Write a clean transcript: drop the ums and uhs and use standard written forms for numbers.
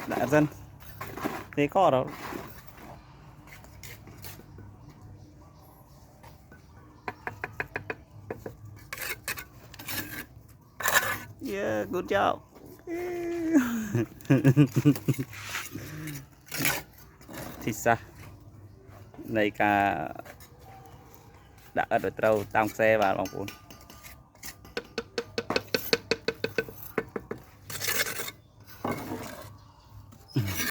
đã dân thế có đâu. Yeah, good job. Thì sao này cả đã được trâu tăng xe vào lòng cuốn